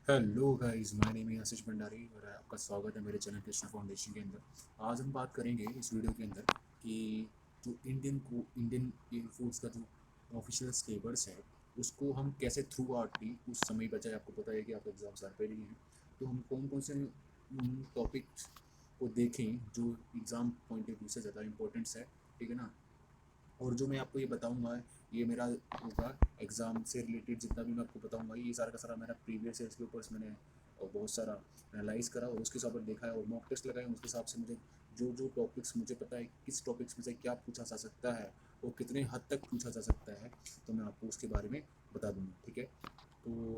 Hello guys, my name है आशीष भंडारी और आपका स्वागत है मेरे चैनल कृष्णा फाउंडेशन के अंदर। आज हम बात करेंगे इस वीडियो के अंदर कि जो इंडियन एयरफोर्स का जो ऑफिशियल स्टेबर्स है उसको हम कैसे थ्रू आउट भी उस समय बचाए। आपको पता है कि आपके एग्जाम्स आ रहे हैं, तो हम कौन कौन से टॉपिक्स को देखें जो एग्ज़ाम पॉइंट ऑफ व्यू से ज़्यादा इंपॉर्टेंट्स है, ठीक है ना। और जो मैं आपको ये बताऊंगा ये मेरा होगा एग्ज़ाम से रिलेटेड। जितना भी मैं आपको बताऊंगा ये सारा का सारा मेरा प्रीवियस ईयर के ऊपर मैंने बहुत सारा एनालाइज करा और उसके हिसाब पर देखा है और मॉक टेस्ट लगाए। उसके हिसाब से मुझे जो जो टॉपिक्स मुझे पता है किस टॉपिक्स में से क्या पूछा जा सकता है और कितने हद तक पूछा जा सकता है, तो मैं आपको उसके बारे में बता दूंगा, ठीक है। तो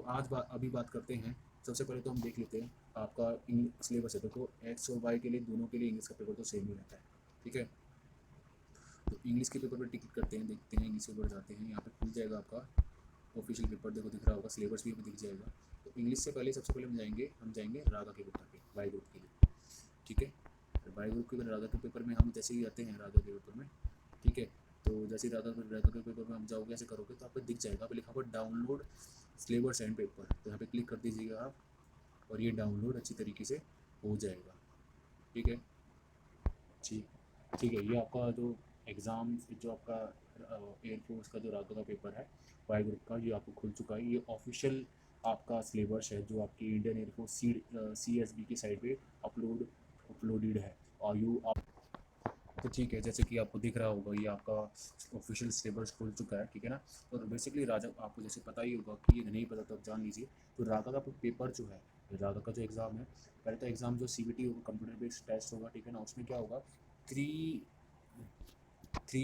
अभी बात करते हैं। सबसे पहले तो हम देख लेते हैं आपका इंग्लिश सिलेबस है। देखो एक्स और वाई के लिए दोनों के लिए इंग्लिश का पेपर तो सेम ही रहता है, ठीक है। तो इंग्लिश के पेपर पर टिक करते हैं, देखते हैं इंग्लिश के पेपर जाते हैं। यहाँ पे खुल जाएगा आपका ऑफिशियल पेपर, देखो दिख रहा होगा, सिलेबस भी दिख जाएगा। तो इंग्लिश से पहले सबसे पहले हम जाएंगे रागा के पेपर पे, वाई ग्रुप के लिए, ठीक है। वाई ग्रुप के रागा के पेपर में हम जैसे ही आते हैं रागा के पेपर में, ठीक है। तो जैसे ही रागा के पेपर में हम जाओगे ऐसे करोगे तो आपको दिख जाएगा, पे लिखा हुआ डाउनलोड सिलेबस एंड पेपर, तो यहाँ पे क्लिक कर दीजिएगा आप और ये डाउनलोड अच्छी तरीके से हो जाएगा, ठीक है। ठीक ठीक है, ये आपका जो एग्ज़ाम जो आपका एयरफोर्स का जो रातों का पेपर है वाई ग्रुप का, ये आपको खुल चुका है। ये ऑफिशियल आपका सिलेबस है जो आपकी इंडियन एयरफोर्स CSB की साइट पे अपलोडेड है। और यू आप तो ठीक है, जैसे कि आपको दिख रहा होगा ये आपका ऑफिशियल सिलेबस खुल चुका है, ठीक है ना। और बेसिकली राजा आपको जैसे पता ही होगा कि ये नहीं पता तो आप जान लीजिए। तो रागा का पेपर जो है, रागा का जो एग्ज़ाम है, पहले तो एग्ज़ाम जो CBT होगा, कंप्यूटर बेस्ड टेस्ट होगा, ठीक है ना। उसमें क्या होगा, थ्री थ्री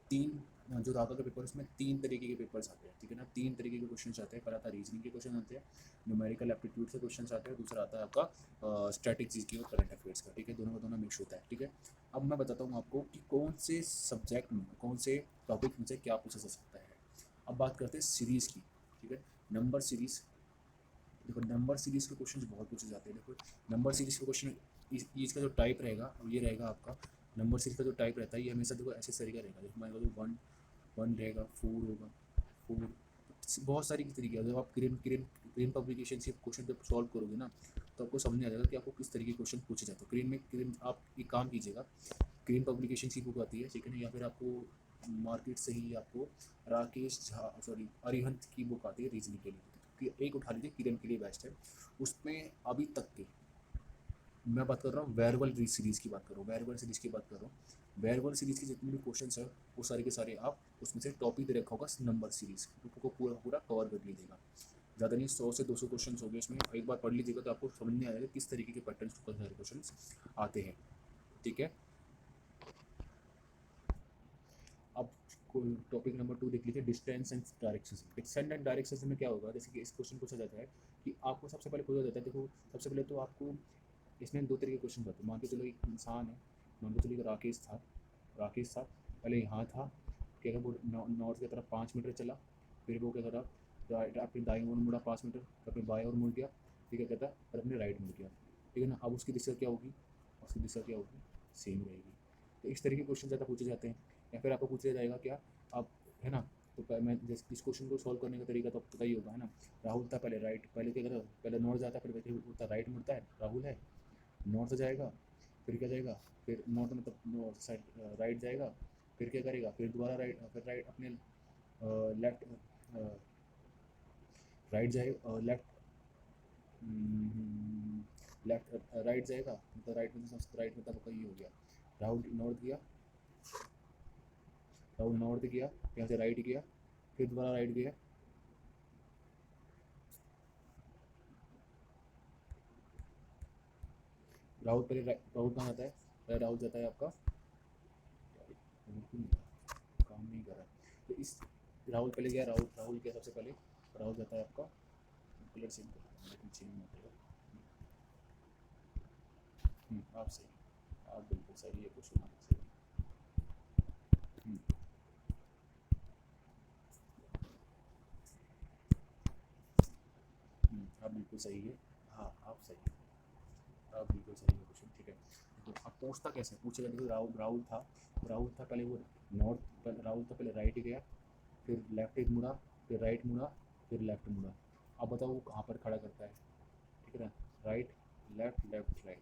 तीन जो रागा का पेपर उसमें तीन तरीके के पेपर्स आते हैं, ठीक है ना। तीन तरीके के क्वेश्चन आते हैं। पहला आता है रीजनिंग के क्वेश्चन आते हैं, न्यूमेरिकल एप्टीट्यूड से क्वेश्चन आते हैं, दूसरा आता है आपका स्ट्रेटेजी की और करंट अफेयर्स का, ठीक है। दोनों का दोनों मिक्स होता है, ठीक है। अब मैं बताता हूँ आपको कि कौन से सब्जेक्ट में कौन से टॉपिक में से क्या पूछा जा सकता है। अब बात करते हैं सीरीज़ की, ठीक है। नंबर सीरीज़, देखो नंबर सीरीज़ के क्वेश्चन बहुत पूछे जाते हैं। देखो नंबर सीरीज़ के क्वेश्चन इसका जो टाइप रहेगा ये रहेगा आपका। नंबर सीरीज़ का जो टाइप रहता है ये हमेशा देखो ऐसे तरीका रहेगा। देखो मान लो वन वन रहेगा, फोर होगा, फोर, बहुत सारी तरीके। जब आप क्रेन पब्लिकेशन से क्वेश्चन जब सॉल्व करोगे ना तो आपको समझ में आ जाएगा कि आपको किस तरीके के क्वेश्चन पूछे जाते हैं। क्रेन आप एक काम कीजिएगा, क्रेन पब्लिकेशन की बुक आती है, ठीक है ना, या फिर आपको मार्केट से ही आपको राकेश झा सॉरी अरिहंत की बुक आती है रीजनिंग के लिए, तो एक उठा लीजिए, किरण के लिए बेस्ट है। उसमें अभी तक के मैं बात कर रहा हूँ वेयरबल सीरीज़ की बात कर रहा हूँ, वेयरबल सीरीज़ की बात कर रहा हूँ। वेयरबल सीरीज़ के जितने भी क्वेश्चन है वो सारे के सारे आप उसमें से टॉपिक दे रखा होगा नंबर सीरीज़ को पूरा पूरा कवर कर लीजिएगा। ज़्यादा नहीं, 100 से 200 क्वेश्चन हो गए इसमें, एक बार पढ़ लीजिएगा तो आपको समझ में आएगा किस तरीके के पैटर्न सारे क्वेश्चन आते हैं, ठीक है। अब टॉपिक नंबर 2 देख लीजिए, distance and direction. Distance and direction में क्या होगा, जैसे कि इस क्वेश्चन पूछा जाता है कि आपको सबसे पहले पूछा जाता है, देखो सबसे पहले तो आपको इसमें दो तरीके के क्वेश्चन होते हैं। मान के चलो एक इंसान है, मान के चलो राकेश था, पहले यहाँ था, क्या कहते वो नॉर्थ की तरफ 5 मीटर चला, फिर वो क्या करा, अपनी दाई ओर मुड़ा 5 मीटर, अपने बाएं ओर मुड़ गया, ठीक है कहता, और अपने राइट मुड़ गया, ठीक है ना। अब उसकी दिशा क्या होगी, उसकी दिशा क्या होगी, सेम रहेगी। तो इस तरीके के क्वेश्चन ज़्यादा पूछे जाते हैं। या फिर आपको पूछा जाएगा क्या, आप है ना। तो मैं इस क्वेश्चन को सॉल्व करने का तरीका तो आपको पता ही होगा, है ना। राहुल था पहले राइट, पहले क्या करता, पहले नॉर्थ जाता, फिर होता राइट मुड़ता है, राहुल है नॉर्थ जाएगा, फिर क्या जाएगा, फिर नॉर्थ मतलब नॉर्थ साइड राइट जाएगा, फिर क्या करेगा, फिर दोबारा राइट, फिर राइट अपने लेफ्ट राइट जाएगा, लेफ्ट राइट जाएगा, मतलब राइट मतलब आपका ये हो गया, राहुल नॉर्थ गया, राहुल नॉर्थ गया, यहाँ से राइट गया, फिर दोबारा राइट गया। राहुल कहाँ जाता है, पहले राहुल जाता है आपका, काम नहीं कर रहा है। तो इस राहुल पहले गया, राहुल राहुल गया सबसे पहले, राहुल जाता है आपका, कलर चेंज कर देता हूँ, लेकिन चेंज मत करो। आप सही, आप बिल्कुल सही है, कुछ नहीं सही। हम्म, आप बिल्कुल सही है। हाँ आप सही है, आप बिल्कुल सही है क्वेश्चन, ठीक है। देखो अब पूछता कैसे पूछेगा, देखो राहुल था पहले वो राहुल था पहले राइट गया, फिर लेफ्ट मुड़ा, फिर राइट मुड़ा, फिर लेफ्ट मुड़ा, अब बताओ वो कहाँ पर खड़ा करता है, ठीक है ना, राइट लेफ्ट लेफ्ट राइट,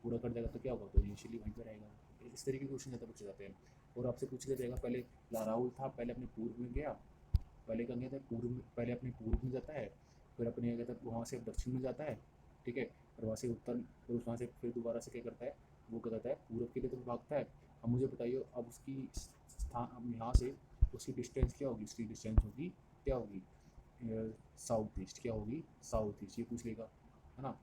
पूरा कर देगा तो क्या होगा, तो इनिशियली वहीं पर रहेगा। इस तरीके के क्वेश्चन ज़्यादा पूछे जाते हैं। और आपसे पूछ लिया जाएगा पहले राहुल था, पहले अपने पूर्व में गया, पहले कहाँ गया था पूर्व में, पहले अपने पूर्व में जाता है, फिर अपने क्या कहता है वहाँ से दक्षिण में जाता है, ठीक है, और वहाँ से उत्तर, फिर वहाँ से फिर दोबारा से क्या करता है, वो क्या कहता है पूर्व के लिए तो भागता है। अब मुझे बताइए अब उसकी स्थान, अब यहाँ से उसकी डिस्टेंस क्या होगी, उसकी डिस्टेंस होगी क्या होगी, साउथ ईस्ट, क्या होगी साउथ ईस्ट, ये पूछ लेगा, है ना।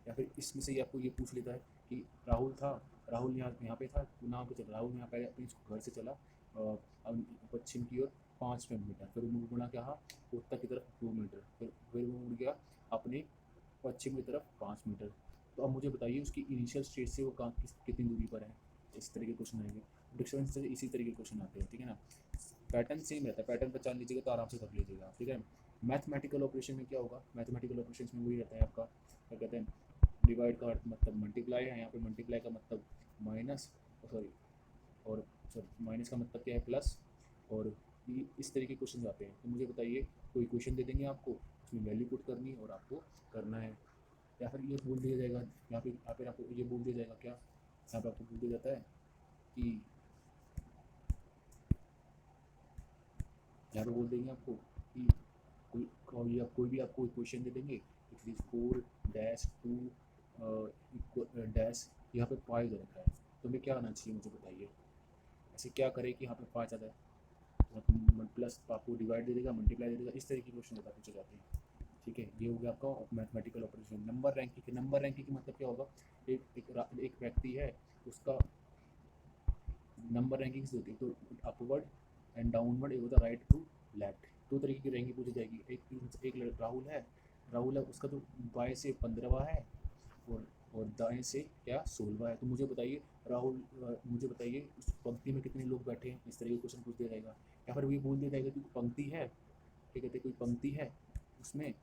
या फिर इसमें से ही आपको ये पूछ लेता है कि राहुल था, राहुल यहाँ यहाँ पे था, यहाँ पे चला, राहुल यहाँ पहले अपने घर से चला पश्चिम की ओर 5 मीटर, फिर वो मुड़ा क्या उत्तर की तरफ 2 मीटर, फिर वो मुड़ गया अपने पश्चिम की तरफ 5 मीटर। तो अब मुझे बताइए उसकी इनिशियल स्टेज से वो कहाँ कितनी दूरी पर है। इस तरह के क्वेश्चन आएंगे, डिस्टेंस से इसी तरीके के क्वेश्चन आते हैं, ठीक है ना। पैटर्न सेम रहता है, पैटर्न पहचान लीजिएगा तो आराम से कर लीजिएगा, ठीक है। मैथमेटिकल ऑपरेशन में क्या होगा, मैथमेटिकल ऑपरेशन में वही रहता है आपका, क्या कहते हैं, डिवाइड का अर्थ मतलब मल्टीप्लाई है, यहाँ पे मल्टीप्लाई का मतलब माइनस, सॉरी, और सॉरी माइनस का मतलब क्या है प्लस, और इस तरीके के क्वेश्चन आते हैं। तो मुझे बताइए कोई क्वेश्चन दे देंगे आपको, उसमें वैल्यू पुट करनी है और आपको करना है। या फिर ये बोल दिया जाएगा यहाँ पे आपको ये बोल दिया जाएगा क्या, यहाँ पे आपको बोल दिया जाता है कि यहाँ पे बोल देंगे आपको कि कोई भी आपको क्वेश्चन दे देंगे, इट इज 4-2 डैश, यहाँ पे पाई दे रखा है, तो मैं क्या आना चाहिए मुझे बताइए, ऐसे क्या करें कि यहाँ पे 5 आता है, प्लस आपको डिवाइड दे देगा, मल्टीप्लाई दे देगा, इस तरह की क्वेश्चन ज़्यादा पूछे जाते हैं, ठीक है। ये हो गया आपका mathematical operation. Number ranking, number ranking का मतलब क्या होगा, एक व्यक्ति है, उसका नंबर रैंकिंग्स होती है, तो अपवर्ड एंड डाउनवर्ड, एक होता है राइट टू लेफ्ट, दो तरीके की रैंकिंग पूछी जाएगी। एक राहुल है, उसका तो बाएं से 15वां है, और दाएं से क्या 16वां है। तो मुझे बताइए मुझे बताइए उस पंक्ति में कितने लोग बैठे हैं, इस तरह का क्वेश्चन पूछ दिया जाएगा। या फिर ये बोल दिया जाएगा कि पंक्ति है, क्या कहते हैं, कोई पंक्ति है, उसमें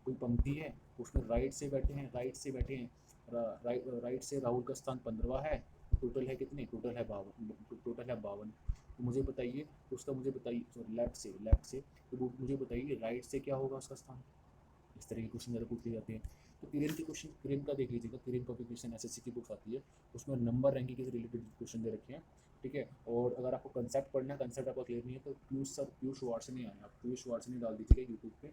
कोई पंक्ति है, उसमें राइट से राहुल का स्थान 15वां है, टोटल है कितने, टोटल है 52। तो मुझे बताइए उसका, मुझे बताइए सॉरी लेफ्ट से, तो वो मुझे बताइए राइट से क्या होगा उसका स्थान। इस तरह के क्वेश्चन ज़्यादा पूछे जाते हैं। तो किरण के क्वेश्चन, किरण का देख लीजिएगा, किरण पब्लिकेशन एसएससी की बुक आती है, उसमें नंबर रैंकिंग से रिलेटेड क्वेश्चन दे रखे हैं, ठीक है। और अगर आपको कंसेप्ट पढ़ना है, कंसेप्ट आपका क्लियर नहीं है, तो पीयूष वार्षणी आए, आप पीयूष वार्षणी डाल दीजिएगा यूट्यूब पे,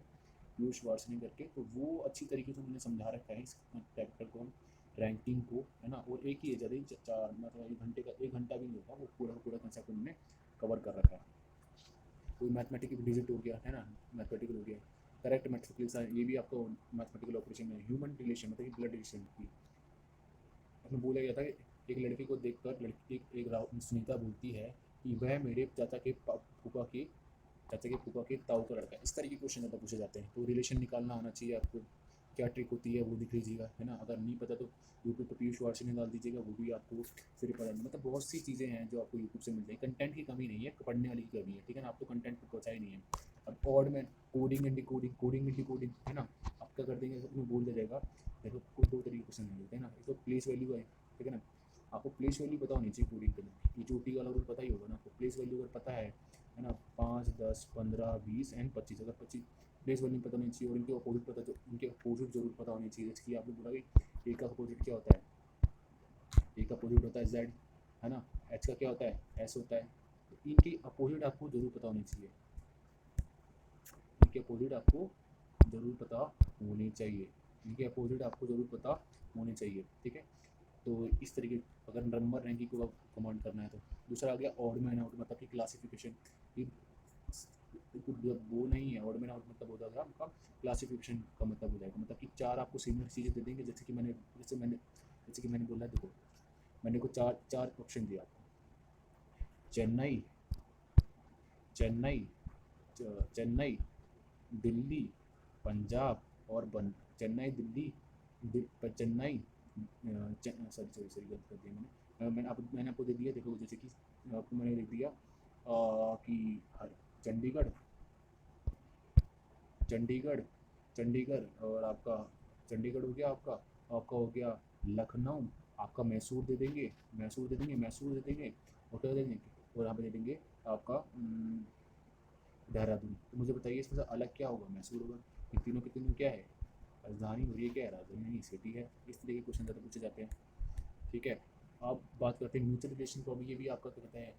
पीयूष वार्षणी करके, तो वो अच्छी तरीके से उन्होंने समझा रखा है इस चैप्टर को, हम रैंकिंग को, है ना। और एक ही है ज़्यादा ही चार मतलब 1 घंटे का, 1 घंटा भी नहीं होता, वो पूरा कंसेप्ट उन्होंने कवर कर रखा है। कोई मैथमेटिकल डिजिट हो गया, है ना, मैथमेटिकल हो गया, करेक्ट मैथमेटिकल, ये भी आपको मैथमेटिकल ऑपरेशन में, ह्यूमन रिलेशन मतलब ब्लड रिलेशन की, उसमें बोला गया था कि एक लड़के को देखकर लड़की सुनीता बोलती है कि वह मेरे चाचा के फूफा के ताऊ का लड़का है। इस तरह के क्वेश्चन ज़्यादा पूछे जाते हैं। तो रिलेशन निकालना आना चाहिए आपको, क्या ट्रिक होती है वो दिख लीजिएगा, है ना। अगर नहीं पता तो यूट्यूब पर पीयूष वार्षिणी डाल दीजिएगा, वो भी आपको फिर पता नहीं, मतलब बहुत सी चीज़ें हैं जो आपको यूट्यूब से मिल जाएगी। कंटेंट की कमी नहीं है, पढ़ने वाली की कमी है, ठीक है ना। आप तो कंटेंट को पहुँचा ही नहीं है। अब ऑड में कोडिंग एंड डिकोडिंग, है ना, आप क्या कर देंगे, उसमें बोल दिया जाएगा, देखो को 2 तरीके क्वेश्चन मिलते हैं ना, एक तो प्लेस वैल्यू है, ठीक है ना। आपको प्लेस वैल्यू पता होनी चाहिए कोडिंग करने, ये चोटी वाला रूल पता ही होगा ना आपको, प्लेस वैल्यू अगर पता है ना, 5, 10, 15, 20 एंड 25, अगर 25 प्लेस वैल्यू पता होनी चाहिए, और इनके अपोजिट जरूर पता होनी चाहिए। जैसे कि आपने बोला कि ए का अपोजिट क्या होता है, ए का अपोजिट होता है जेड, है ना, एच का क्या होता है एस होता है, तो इनके अपोजिट आपको जरूर पता होनी चाहिए, इनके अपोजिट आपको जरूर पता होनी चाहिए, इनके अपोजिट आपको जरूर पता होने चाहिए, ठीक है। तो इस तरीके, अगर नंबर रैंकिंग को कमांड करना है तो। दूसरा आ गया ऑड मैन आउट, मतलब कि क्लासिफिकेशन, ये वो नहीं है, ऑड मैन आउट मतलब होता है आपका क्लासिफिकेशन का मतलब हो जाएगा, मतलब कि 4 आपको सिमिलर चीज़ें दे देंगे, जैसे कि मैंने बोला, देखो मैंने को चार चार ऑप्शन दिया आपको, चेन्नई चेन्नई चेन्नई, दिल्ली, पंजाब और Chennai, Delhi, Chennai, sorry sorry sorry गलत कर दिया मैंने आपको दे दिया, देखो जैसे कि आपको मैंने लिख दिया कि चंडीगढ़ चंडीगढ़ चंडीगढ़, और आपका चंडीगढ़ हो गया, आपका हो गया लखनऊ, आपका मैसूर दे देंगे, और क्या दे देंगे, और यहाँ पे दे देंगे आपका देहरादून। तो मुझे बताइए इसमें से अलग क्या होगा, मैसूर होगा। ये तीनों के तीनों क्या है, राजधानी, और ये क्या है, राजधानी नहीं, सिटी है। इस तरह के क्वेश्चन ज़्यादा पूछे जाते हैं। ठीक है, अब बात करते हैं म्यूचुअल रिलेशन को। अभी ये भी आपका क्या कहते हैं,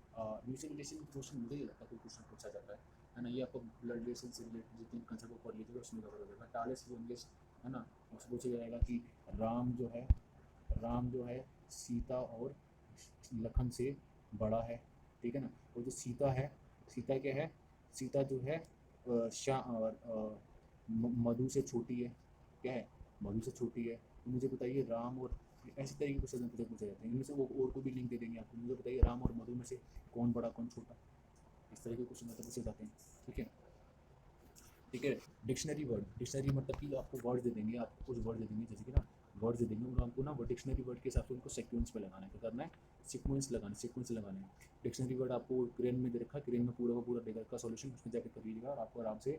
म्यूचुअल रिलेशन का क्वेश्चन मुझे ही लगता है कोई क्वेश्चन पूछा जाता है ना। ये आपको ब्लड रिलेशन से रिलेटेड जितने कंसेप्ट को पढ़ लीजिएगा उसमें कवर हो जाएगा। टालेस लैंग्वेज है ना, उससे पूछा जाएगा कि राम जो है राम जो है सीता और लखन से बड़ा है। ठीक है ना, और जो सीता है, सीता क्या है, सीता जो है मधु से छोटी है। क्या है, मधु से छोटी है। तो मुझे बताइए राम और, ऐसे तरीके के क्वेश्चन पूछे जाते हैं। इनमें से वो और को भी लिंक दे देंगे आपको, मुझे बताइए राम और मधु में से कौन बड़ा कौन छोटा। इस तरह के क्वेश्चन पूछे जाते हैं। ठीक है, ठीक है। डिक्शनरी मतलब कि आपको वर्ड दे देंगे, आपको कुछ वर्ड दे देंगे, जैसे कि ना वर्ड दे देंगे और आपको ना वो डिक्शनरी वर्ड के हिसाब से उनको सीक्वेंस में लगाना है। क्या करना है, सीक्वेंस लगाना है। डिक्शनरी वर्ड आपको क्रेन में दे रखा है, क्रेन में पूरा का पूरा दे रखा सोल्यूशन, उसमें जाकर कर लीजिएगा और आपको आराम से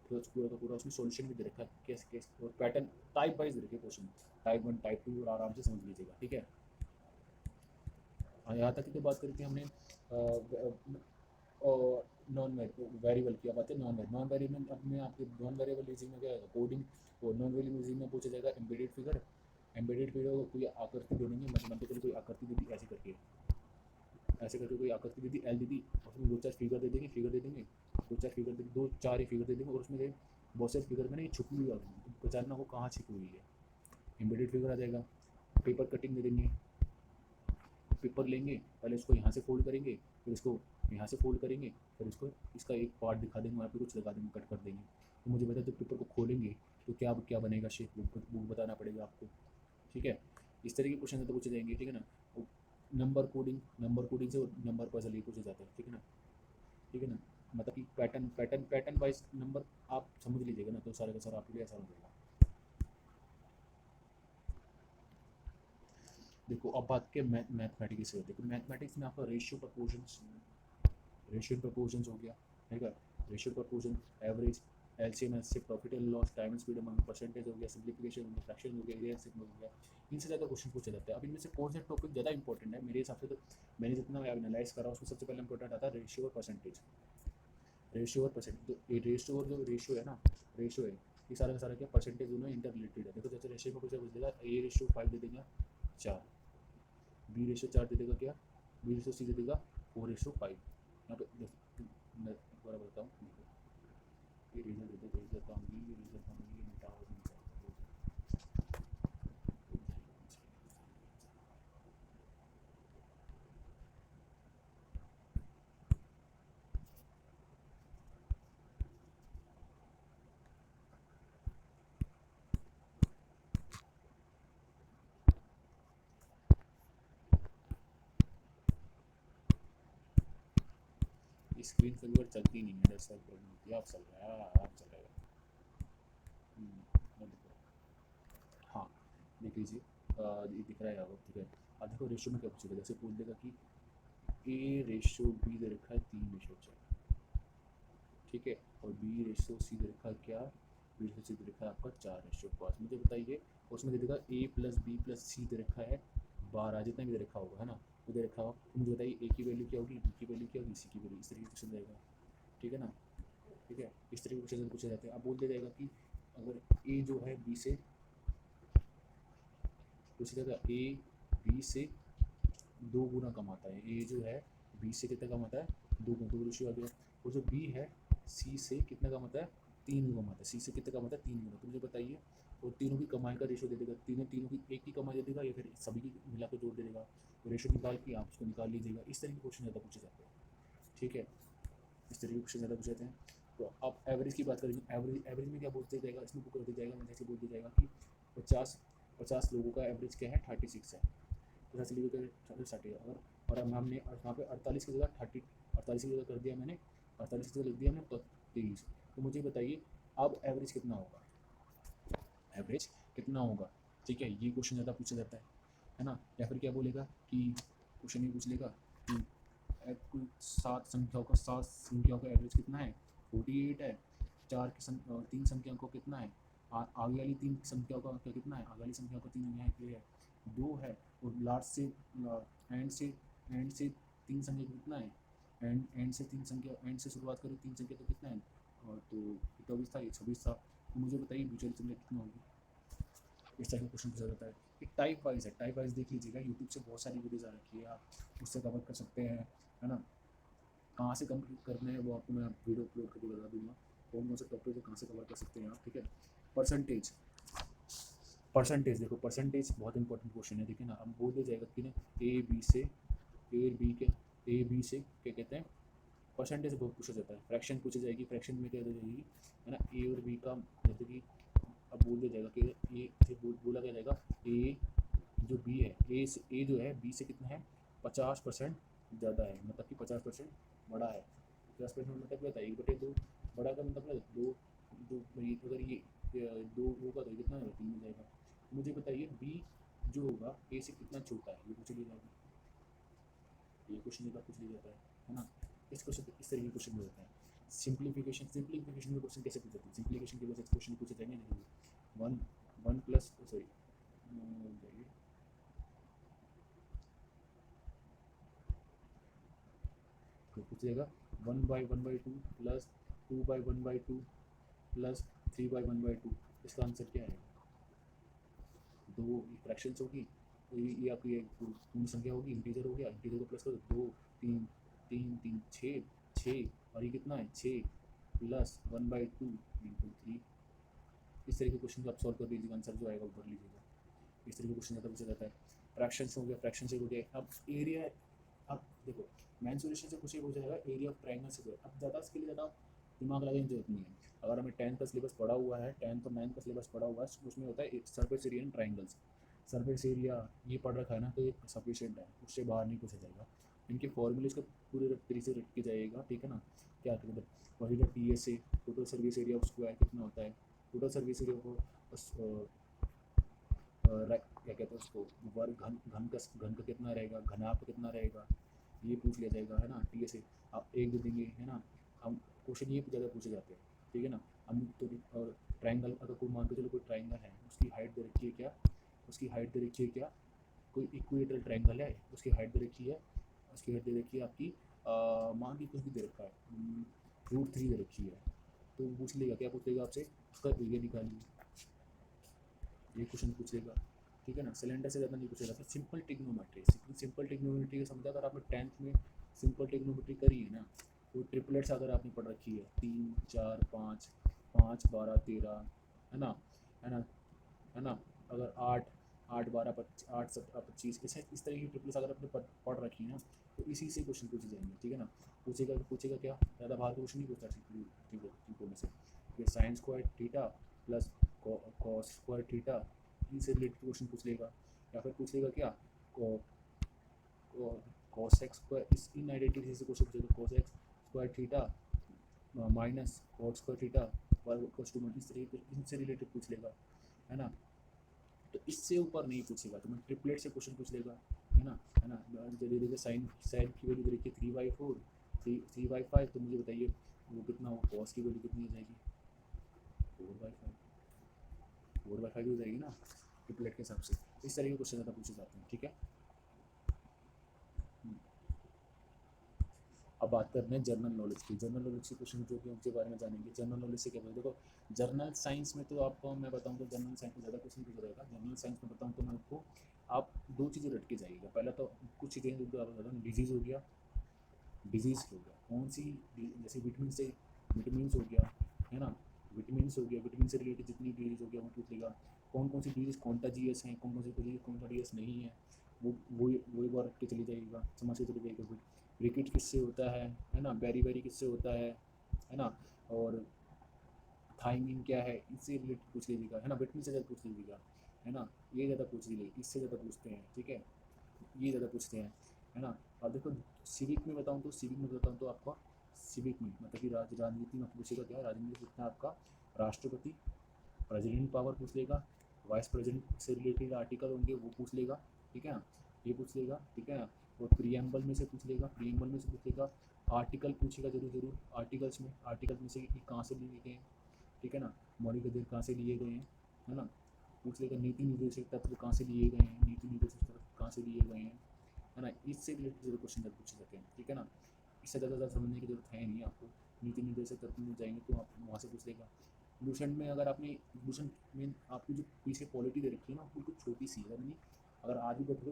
पूरा का पूरा उसमें सोल्यूशन भी दे रखा है, कैसे कैसे, और पैटर्न टाइप वाइज दे रखे क्वेश्चन, टाइप 1 टाइप 2, और आराम से समझ लीजिएगा। ठीक है, यहाँ तक की तो बात करके हमने और नॉन वेरिएबल की। अब आते हैं नॉन वेरिएबल। अब मैं आपके नॉन वेरिएबल यूजिंग में क्या है, कोडिंग, और नॉन वेरिएबल यूजिंग में पूछा जाएगा एम्बेडेड फिगर। एम्बेडेड फिगर को कोई आकृति दे देंगे, मतलब मान के चलिए कोई आकृति दे दी, ऐसे करके कोई आकृति दे दी, एल दे दी, उसमें दो चार फिगर दे देंगे, दो चार फिगर दे, दो चार ही फिगर दे देंगे, और उसमें से बहुत सारे फिगर में ना ये छुपी हुई आती है, तो पहचानना वो कहाँ छिपी हुई है। एम्बेडेड फिगर आ जाएगा। पेपर कटिंग दे देंगे, पेपर लेंगे, पहले इसको यहाँ से फोल्ड करेंगे, फिर इसको यहाँ से फोल्ड करेंगे, फिर इसको इसका एक पार्ट दिखा देंगे, वहाँ पे कुछ लगा देंगे, कट कर देंगे। तो मुझे बता, तो पेपर को खोलेंगे तो क्या क्या बनेगा, शेप वो बताना पड़ेगा आपको। ठीक है, इस तरीके के क्वेश्चन तो पूछे जाएंगे। ठीक है ना, नंबर कोडिंग से नंबर पजल ये पूछे जाते हैं। ठीक है ना, ठीक है ना, मतलब कि पैटर्न वाइज नंबर आप समझ लीजिएगा ना, तो सारे का सारा आपके लिए आसान हो जाएगा। देखो अब बात के मैथमेटिक्स से। देखो मैथमेटिक्स में आपका रेशियो प्रपोर्शंस हो गया, ठीक है। Ratio proportion, average, LCM, HCF, profit and loss, time and speed, percentage हो गया, सिंप्लीफिकेशन हो गया, फ्रैक्शन हो गया, एरिया सेगमेंट हो गया। इनसे ज़्यादा क्वेश्चन पूछे जाते हैं। अब इनमें से कौन सा टॉपिक ज़्यादा इंपॉर्टेंट है मेरे हिसाब से, तो मैंने जितना एनालाइज करा उसमें सबसे पहले इंपॉर्टेंट आता है रेशियो और परसेंटेज। रेशियो और परसेंटेज, तो ये रेशियो और जो रेशियो है ना, रेशियो है, ये सारा का सारा क्या परसेंटेज दोनों इंटर रिलेटेड है। देखो जैसे रेशियो को कुछ देगा, ए रेशियो 5 दे देगा 4, बी रेशियो 4 दे देगा क्या, बी रेशियो सी दे देगा 4:5। यहाँ पे मैं दोबारा बताऊँ, ये रीजन दे देगा, रीजन काउंगी, ये रीजन काउंगी, ये मिटा और मिटा। स्क्रीन फिंगर चलती नहीं है, दरअसल प्रॉब्लम होती है। आप चल रहा है, आप चल रहा है। हाँ, देख लीजिए, ये दिख रहा है आपको, ठीक है। अब देखो रेशियो में क्या पूछेगा, जैसे पूछ देगा कि ए रेशियो बी दे रखा है 3:4, ठीक है, और बी रेशियो सी दे रखा है क्या, बी रेशियो सी दे रखा है आपका 4:5। मुझे बताइए उसमें दे देगा ए प्लस बी प्लस सी दे रखा है 12, जितना भी दे रखा होगा, है ना, वो दे रखा होगा। तो मुझे बताइए ए की वैल्यू क्या होगी, बी की वैल्यू क्या होगी, सी की वैल्यू। इस तरीके से क्वेश्चन रहेगा। ठीक है ना, ठीक है, इस तरीके के क्वेश्चन पूछे जाते हैं। अब बोल दिया जाएगा कि अगर ए जो है बी से, पूछा जाएगा ए बी से 2 गुना कमाता है, ए जो है बी से कितना कमाता है, 2 गुना, तो रेशियो आ गया। और जो बी है सी से कितना कमाता है, 3 गुना कमाता है। सी से कितना कमाता है, 3 गुना। तो मुझे बताइए, और तीनों की कमाई का रेशियो दे देगा, तीनों तीनों की एक की कमाई दे देगा या फिर सभी की मिला के जोड़ दे देगा। तो रेशियो निकाल के आप उसको निकाल लीजिएगा। इस तरीके के क्वेश्चन ज़्यादा पूछे जाते हैं। ठीक है, इस तरीके के क्वेश्चन ज़्यादा पूछे जाते हैं। तो अब एवरेज की बात करेंगे। एवरेज में क्या बोल दिया जाएगा, इसमें कर दिया जाएगा, जैसे बोल दिया जाएगा कि 50 लोगों का एवरेज क्या है, 36 है। 50 लिखकर 60 है, और अब हमने यहाँ पे 48 की जगह 48 की जगह कर दिया मैंने, 48 की जगह लिख दिया मैंने 23। तो मुझे बताइए अब एवरेज कितना होगा, एवरेज कितना होगा। ठीक है, ये क्वेश्चन ज़्यादा पूछा जाता है ना। या फिर क्या बोलेगा कि क्वेश्चन ये पूछ लेगा कि कुल 7 संख्याओं का एवरेज कितना है, 48 है। 3 संख्याओं को कितना है, आगे वाली 3 संख्याओं का क्या कितना है, आगे वाली संख्याओं का 3 यहाँ पे है 2 है, और लास्ट से एंड से 3 संख्या कितना है, एंड से तीन संख्या, एंड से शुरुआत करें तीन संख्या तो कितना है, और तो 24 था, ये 26 था, तो मुझे बताइए म्यूचुअल संख्या कितना होगी। इस तरह का क्वेश्चन पूछा जाता है। एक टाइप वाइज है, टाइप वाइज देख लीजिएगा, यूट्यूब से बहुत सारी वीडियोज़ आ रखी है, आप उससे कवर कर सकते हैं, है ना। कहाँ से कंप्लीट करना है वो आपको मैं वीडियो अपलोड करके बता दूंगा, कौन कौन से टॉपिक है, कहाँ से कवर कर सकते हैं आप, ठीक है। परसेंटेज, परसेंटेज देखो, परसेंटेज बहुत इंपॉर्टेंट क्वेश्चन है, ठीक है ना। अब बोल दिया जाएगा कि ना ए बी से, ए बी के, ए बी से क्या कहते हैं, परसेंटेज बहुत पूछा जाता है। फ्रैक्शन पूछी जाएगी, फ्रैक्शन में क्या जाएगी, है ना, ए और बी का, जैसे कि अब बोल दिया जाएगा कि ए बोला क्या जाएगा, ए जो बी है, ए से, ए जो है बी से कितना है, 50% ज़्यादा है, मतलब कि 50% बड़ा है। 50% मतलब क्या होता है, 1/2, बड़ा का मतलब है दो, दो अगर ये दो होगा तो कितना है, 3 हो जाएगा। मुझे बताइए बी जो होगा ए से कितना छोटा है, ये पूछ लिया जाएगा, ये क्वेश्चन एक बार पूछ लिया जाता है ना। इस क्वेश्चन इस तरह के क्वेश्चन हो जाते हैं। सिंप्लीफिकेशन, सिंप्लीफिकेशन में क्वेश्चन कैसे पूछते हैं, सिंप्लीफिकेशन के वजह से क्वेश्चन पूछे जाएंगे, जैसे वन, वन प्लस सॉरी तो पूछेगा 1/1/2 प्लस 2/1/2 प्लस 3/1/2, इसका आंसर क्या है, दो फ्रैक्शंस होगी, तो ये आपकी एक पूर्ण संख्या होगी, इंटीजर हो गया, इंटीजर को प्लस करो, दो, तीन, तीन तीन छः, छः और ये कितना है, छः प्लस 1/2 इंटू 3। इस तरह के क्वेश्चन को आप सॉल्व कर लीजिएगा, आंसर जो आएगा वो कर लीजिएगा। इस तरह के क्वेश्चन ज़्यादा पूछा जाता है। फ्रैक्शंस हो गया, फ्रैक्शन से हो गया। अब एरिया, अब देखो मैंसुरेशन से कुछ हो जाएगा, एरिया ऑफ ट्रायंगल से। अब ज़्यादा इसके लिए ज़्यादा दिमाग लगाने की जरूरत नहीं है। अगर हमें 10th का सिलेबस पढ़ा हुआ है, 10th और 9th का सिलेबस पढ़ा हुआ है, उसमें होता है surface area and triangles. Surface area ये पढ़ रखा है ना, तो ये सफिशिएंट है, उससे बाहर नहीं पूछा जाएगा। इनके फॉर्मूले इसका पूरे तरीके से रट के जाएगा, ठीक है ना। क्या कहते हैं, वही T S A, total service area of square कितना होता है, टोटल सर्विस एरिया को क्या कहते हैं उसको, वर्ग घन, घन का कितना रहेगा, घनाप कितना रहेगा, ये पूछ लिया जाएगा, है ना। टी एस ए आप एक दे देंगे, है ना। हम क्वेश्चन ये ज़्यादा पूछे जाते हैं, ठीक है ना। हम तो और ट्राइंगल, अगर कोई मान के चलो कोई ट्राइंगल है, उसकी हाइट दे रखी है क्या, उसकी हाइट दे रखी है क्या, कोई इक्वेटरल ट्राइंगल है, उसकी हाइट दे रखी है, उसकी हाइट दे रखी है आपकी, मान की कुछ भी दे रखा है, √3 दे रखी है, तो पूछ लेगा क्या, पूछ लेगा आपसे उसका एरिया निकालिए, ये क्वेश्चन पूछ लेगा, ठीक है ना। सिलेंडर से ज़्यादा नहीं पूछेगा। फिर सिंपल टिग्नोमेट्री, सिंपल टिग्नोमेट्री का समझा, अगर आपने 10th में सिंपल टिग्नोमेट्री करी है ना, तो ट्रिपलेट्स अगर आपने पढ़ रखी है, 3 4 5, 5 12 13, है ना, है ना, है ना। अगर 8 8 12 8 17 25, इस तरह की ट्रिपल्स अगर आपने पढ़ रखी है ना, तो इसी से क्वेश्चन पूछे जाएंगे, ठीक है ना। पूछेगा क्या, ज़्यादा बाहर का क्वेश्चन नहीं पूछता ट्रिपल में से। फिर sine square theta plus cos square theta, इनसे रिलेटेड क्वेश्चन पूछ लेगा। या फिर पूछ लेगा क्या, कॉस एक्स स्क्वायर, इस इन आइडेंटिटी से क्वेश्चन पूछेगा, cos x square theta minus cot square theta = इस तरीके इनसे रिलेटेड पूछ लेगा, है ना। तो इससे ऊपर नहीं पूछेगा, तो मैं ट्रिपलेट से क्वेश्चन पूछ लेगा, है ना, है ना। जल्दी देखिए, साइन साइन की वैल्यू देखिए 3/4, 3/5, तो मुझे बताइए वो कितना हो, कॉस की वैल्यू कितनी हो जाएगी, 4/5, 4/5 हो जाएगी ना ट्रिपलेट के हिसाब से। इस तरह के क्वेश्चन ज़्यादा पूछे जाते हैं, ठीक है। अब बात करते हैं जनरल नॉलेज की। जनरल नॉलेज के क्वेश्चन जो कि उनके बारे में जानेंगे। जनरल नॉलेज से क्या बोलते, देखो जनरल साइंस में तो आपको मैं बताऊं तो जनरल साइंस में ज़्यादा क्वेश्चन पूछा जाएगा। जनरल साइंस में बताऊं तो मैं आपको, आप दो चीज़ें रट के जाइएगा। पहला तो कुछ चीज़ें जो आप बता, डिजीज़ हो गया, डिजीज़ हो गया कौन सी, जैसे विटामिन से, विटामिन हो गया, है ना, विटामिन हो गया, विटामिन से रिलेटेड जितनी डिजीज़ हो गया वो पूछ लेगा। कौन कौन सी डिजीज़ कॉन्टाजियस हैं, कौन कौन सी डिजीज़ कॉन्टाजियस नहीं है, वो एक बार रट के चली जाइएगा, समझ के चली जाइएगा। रिकेट किससे होता है ना, बेरी बेरी किससे होता है ना, और थाइमिन क्या है, इससे रिलेटेड पूछ लीजिएगा, है ना। विटामिन से ज़्यादा पूछ लीजिएगा, है ना, ये ज़्यादा पूछ लीजिए, इससे ज़्यादा पूछते हैं, ठीक है, ये ज़्यादा पूछते हैं, है ना। अब देखो सिविक में बताऊँ तो, तो आपका सिविक में मतलब कि राजनीति में पूछेगा क्या, राजनीति में आपका राष्ट्रपति, प्रेसिडेंट पावर पूछ लेगा, वाइस प्रेसिडेंट से रिलेटेड आर्टिकल होंगे वो पूछ लेगा, ठीक है ना, ये पूछ लेगा, ठीक है ना। और प्रियम्बल में से पूछ लेगा, प्रियम्बल में से पूछ लेगा, आर्टिकल पूछेगा जरूर, आर्टिकल्स में से कि कहाँ से लिए गए हैं, ठीक है ना, मौलिक अधिकार कहाँ से लिए गए हैं, है ना। पूछ लेगा नीति निर्देशक तत्व कहाँ से लिए गए हैं, नीति निर्देशक तत्व कहाँ से लिए गए हैं, है ना। इससे रिलेटेड क्वेश्चन पूछे जाते हैं, ठीक है ना। इससे ज़्यादा समझने की जरूरत है नहीं आपको। नीति निर्देशक तत्व में जाएंगे तो आप वहाँ से पूछ लेगा। लूसेंट में अगर आपने लूसेंट में आपकी जो पीछे पॉलिटी दे रखी है ना बिल्कुल छोटी सी है, नहीं अगर आज भी बैठोगे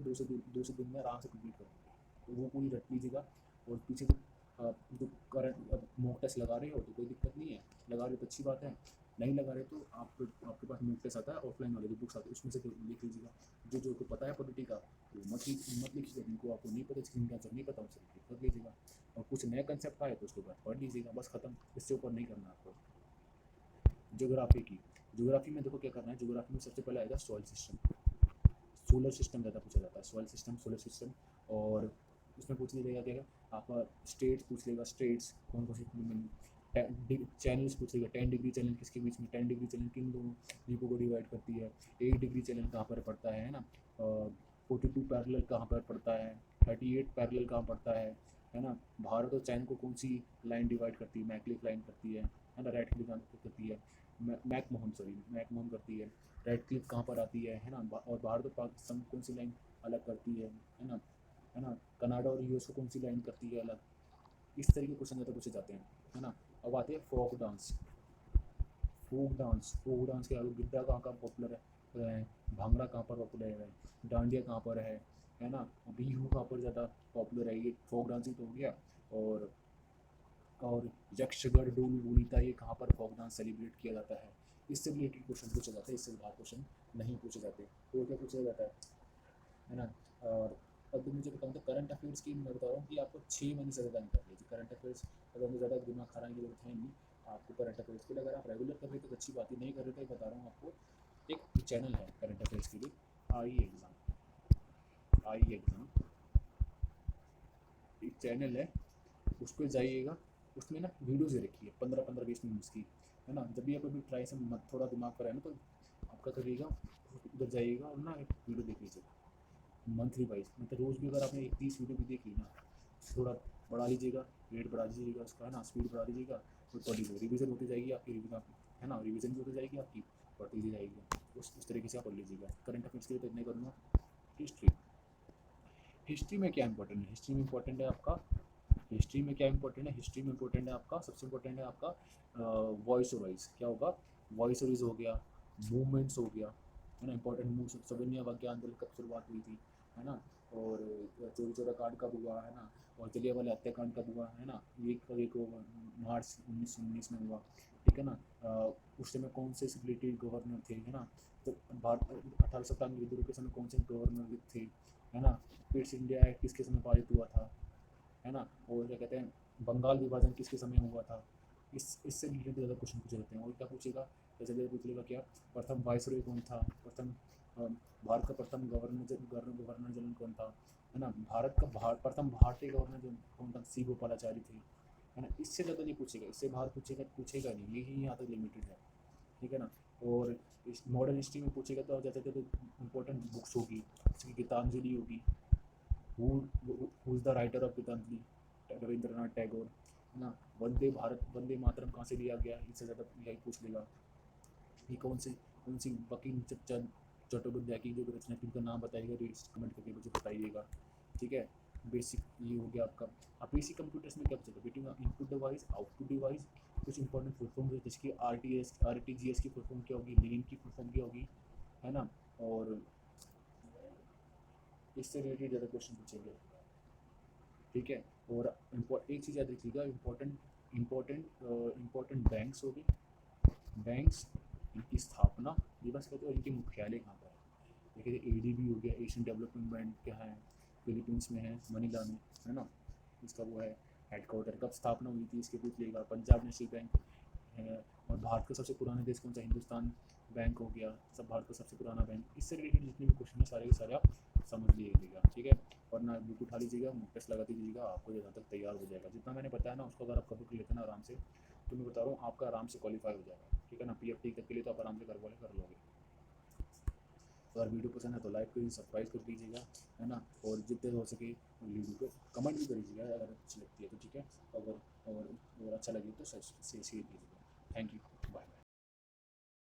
2 से दिन में आराम से कंप्लीट कर दोगे, तो वो पूरी रट लीजिएगा। और पीछे जो करंट मॉक टेस्ट लगा रहे हो तो कोई दिक्कत नहीं है, लगा रहे हो तो अच्छी बात है, नहीं लगा रहे तो आपके पास मॉक टेस्ट आता है ऑफलाइन वाले जो बुक्स आते हैं उसमें से लिख लीजिएगा। जो को पता है पॉलिटी का तो मत लिखिएगा, जिनको आपको नहीं पता स्क्रीन का नहीं पता उनसे कर लीजिएगा। और कुछ नया कंसेप्ट आए तो उसके बाद पढ़ लीजिएगा, बस खत्म, इससे ऊपर नहीं करना आपको। ज्योग्राफी में देखो क्या करना है। ज्योग्राफी में सबसे पहले आएगा सॉइल सिस्टम, सोलर सिस्टम ज़्यादा पूछा जाता है, सॉइल सिस्टम सोलर सिस्टम। और उसमें पूछ लीजिएगा क्या है आपका स्टेट्स पूछ लेगा, स्टेट्स कौन कौन सी, चैनल्स पूछ लेगा, 10 डिग्री चैनल किसके बीच में, 10 डिग्री चैनल किन दो द्वीपों को डिवाइड करती है, 8 डिग्री चैनल कहाँ पर पड़ता है ना, 42 पैरेलल कहाँ पर पड़ता है, 38 पैरेलल कहाँ पड़ता है ना। भारत और चाइना को कौन सी लाइन डिवाइड करती है, मैकलिफ लाइन करती है ना, रेड क्लिफ करती है, मैकमोहन करती है। रेड क्लिफ कहाँ पर आती है ना। और भारत और पाकिस्तान कौन सी लाइन अलग करती है ना। कनाडा और यूएस को कौन सी लाइन करती है अलग। इस तरीके के क्वेश्चन ज़्यादा पूछे जाते हैं, है ना। अब आते हैं फोक डांस। फोक डांस के आगे गिद्दा कहाँ का पॉपुलर है, भांगड़ा कहाँ पर पॉपुलर है, डांडिया कहाँ पर है ना, बिहू कहाँ पर ज़्यादा पॉपुलर है। ये फोक डांसिंग तो हो गया। और यक्षगढ़ डोलू बोनीता ये कहाँ पर फोक डांस सेलिब्रेट किया जाता है। इससे रिलेटेड क्वेश्चन पूछे जाते हैं, इससे बाहर क्वेश्चन नहीं पूछे जाते। तो क्या पूछा जाता है ना। और अब मुझे बताऊँ तो करंट अफेयर्स की मैं बता रहा हूँ कि आपको 6 महीने से ज़्यादा नहीं कर लीजिए करंट अफेयर्स। अगर मुझे ज़्यादा दिमाग खराब की जरूरत है नहीं आपको करंट अफेयर्स के लिए। अगर आप रेगुलर कर रहे तो अच्छी बात है, नहीं कर रहे तो बता रहा हूँ आपको एक चैनल है करंट अफेयर्स के लिए, आई एग्ज़ाम एक चैनल है, उस पर जाइएगा। उसमें ना वीडियोज़ दे रखी है 15-15-20 मिनट्स की, है ना। जब भी आप अभी ट्राई से मत थोड़ा दिमाग पर है ना तो आपका करिएगा उधर जाइएगा और ना एक वीडियो देख लीजिएगा मंथली वाइज। मतलब रोज़ भी अगर आपने 30 वीडियो भी देख ली ना, थोड़ा बढ़ा लीजिएगा, रेट बढ़ा दीजिएगा उसका, है ना, स्पीड बढ़ा दीजिएगा। तो पढ़ी रिविज़न होती जाएगी आपकी, है ना, रिविज़न भी होती जाएगी आपकी, पढ़ती जाएगी। उस तरीके से आप पढ़ लीजिएगा। करंट अफेयर्स के लिए तो इतने करूँगा। हिस्ट्री में क्या इंपॉर्टेंट है, हिस्ट्री में इंपॉर्टेंट है आपका, हिस्ट्री में क्या इंपॉर्टेंट है, हिस्ट्री में इंपॉर्टेंट है आपका, सबसे इंपॉर्टेंट है आपका वॉइस ओराइज। क्या होगा, वॉइस ओराइज हो गया, मूवमेंट्स हो गया, है ना, इंपॉर्टेंट मूव, सविनय अवज्ञा आंदोलन कब शुरुआत हुई थी, है ना। और चोरी चोरा कांड कब हुआ, है ना। और जलियांवाला हत्याकांड कब हुआ, है ना। एक मार्च 1919 में हुआ, ठीक है ना। उस समय कौन से रिलेटेड गवर्नर थे, है ना। तो भारत 1857 युद्ध के समय कौन से गवर्नर थे, है ना। पिट्स इंडिया एक्ट किसके समय पारित हुआ था, है ना। और क्या कहते हैं, बंगाल विभाजन किसके समय हुआ था। इससे रिलेटेड ज़्यादा क्वेश्चन पूछे जाते हैं। और क्या पूछेगा, जैसे पूछ लेगा क्या, प्रथम वाइसरॉय कौन था, भारत का प्रथम गवर्नर जनरल कौन था, है ना। प्रथम भारतीय गवर्नर कौन था, सी गोपालाचारी थे, है ना। इससे ज़्यादा नहीं पूछेगा, इससे बाहर पूछेगा नहीं, यही यहाँ तक लिमिटेड है, ठीक है ना। और इस मॉडर्न हिस्ट्री में पूछेगा तो जैसे तो इम्पोर्टेंट बुक्स होगी, जैसे गीतांजलि होगी, who is the writer of Gitanjali, Rabindranath Tagore, है ना। वंदे मातरम कहाँ से लिया गया, इससे ज़्यादा यही पूछ लेगा। ये कौन सी बंकिम चंद्र चट्टोपाध्याय की जो रचना थी उनका नाम बताइएगा, कमेंट करके मुझे बताइएगा, ठीक है। बेसिक ये हो गया आपका। अब बेसिक कंप्यूटर्स में क्या पूछेगा, बेटिंग इनपुट डिवाइस, आउटपुट डिवाइस, कुछ इंपॉर्टेंट फुल फॉर्म जैसे कि आरटीजीएस की फुल फॉर्म क्या होगी, लीन की फुल फॉर्म क्या होगी, है ना। और इससे रिलेटेड ज़्यादा क्वेश्चन पूछेंगे, ठीक है। और एक चीज़ याद रखिएगा, इम्पोर्टेंट बैंक्स हो गए, बैंक्स, इनकी स्थापना दिवस कहते हैं, और इनके मुख्यालय कहाँ पर है। देखिए एडीबी हो गया, एशियन डेवलपमेंट बैंक क्या है, फिलीपींस में है, मनीला में, है ना। इसका वो है हेडक्वार्टर, कब स्थापना हुई थी इसके पूछ लेगा। पंजाब नेशनल बैंक है। और भारत का सबसे पुराना देश कौन सा, हिंदुस्तान बैंक हो गया, सब भारत का सबसे पुराना बैंक। इससे रिलेटेड जितने भी क्वेश्चन है सारे के सारे आप समझ लीजिएगा, ठीक है। और ना बुक उठा लीजिएगा, टेस्ट लगा दीजिएगा, आपको जहाँ तक तैयार हो जाएगा। जितना मैंने बताया ना उसको अगर आप कभी कर लेते हैं ना आराम से, तो मैं बता रहा हूँ आपका आराम से क्वालिफाई हो जाएगा, ठीक है ना। पीएफटी तक के लिए तो आप आराम से कर लोगे। तो अगर वीडियो पसंद है तो लाइक करिए, सब्सक्राइब कर दीजिएगा, है ना। और जितने हो सके वीडियो को कमेंट भी कर दीजिएगा अगर अच्छी लगती है तो, ठीक है। और अच्छा लगे तो शेयर कीजिएगा। Thank you.